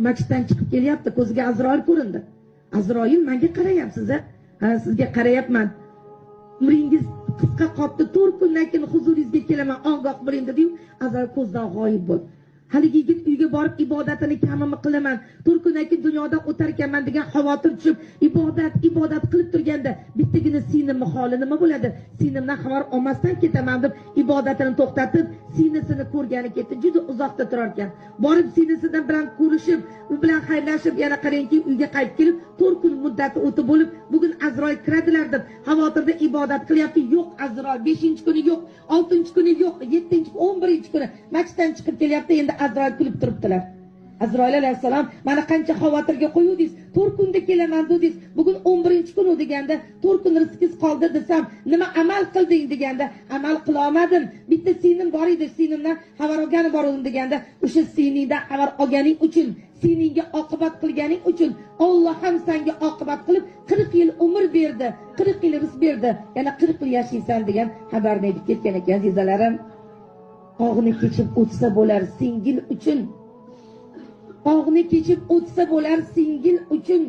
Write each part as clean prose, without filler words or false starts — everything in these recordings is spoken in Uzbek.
Masjiddan chiqib kelyapti, ko'ziga Azroil ko'rindi. Azroil menga qarayapsiz, sizga qarayapman. Umringiz qisqa qoldi, 4 kundan keyin huzuringizga kelaman, ogoh bo'ling dedi-yu, Azroil ko'zdan g'oyib bo'ldi. Haligi yigit uyga borib ibodatini kamimi qilaman, 4 kundan keyin dunyodan o'tar ekanman degan xavotir tushib, ibodat qilib turganda bittagina sinimni holi nima bo'ladi? Sinimdan xabar olmasdan ketaman deb ibodatini to'xtatib, sinisini ko'rgani ketdi. Juda uzoqda turar ekan. Borib sinisidan bilan ko'rishib, u bilan xayrlashib, yana qarangki, uyga qaytib kelib, 4 kun muddati o'tib bo'lib, bugun Azroil kiradilar deb xavotirda ibodat qilyapti. Yo'q, Azroil 5-kuni yo'q, 6-kuni yo'q, 7-kuni, 11-kuni masjiddan chiqib kelyapti. Endi Azroil kulib turibdilar. Azroil alayhissalom, mana qancha xavotirga qo'yuvdingiz, 4 kunda kelaman dedingiz, bugun 11-kun deganda 4 kun rizqingiz qoldi desam, nima amal qilding deganda, amal qila olmadim. Bitta sinim bor edi, sinimdan xabar olgani bor edim deganda, o'sha siningdan xabar olganing uchun, siningga oqibat qilganing uchun Alloh ham senga oqibat qilib 40 yil umr berdi, 40 yil rizq berdi, yana 40 yil yashaysan degan xabarni aytib ketgan ekan, azizalarim. Og'ni kechib o'tsa bo'lar singil uchun. Og'ni kechib o'tsa bo'lar singil uchun.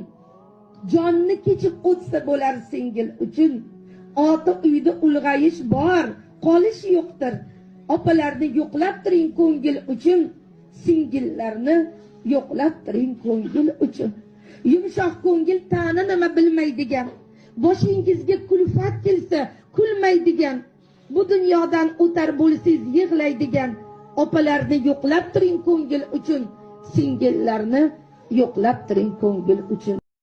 Jonni kechib o'tsa bo'lar singil uchun. Ota uyda ulg'ayish bor, qolish yo'qdir. Opalarni yo'qlab turing ko'ngil uchun. Singillarni yo'qlab turing ko'ngil uchun. Yumshoq ko'ngil ta'ni nima bilmaydigan. Boshingizga kulfat kelsa kulmaydigan. Bu dunyodan o'tar bo'lsiz yig'laydigan. Opalarni yo'qlab turing ko'ngil uchun. Singillarni yo'qlab turing ko'ngil uchun.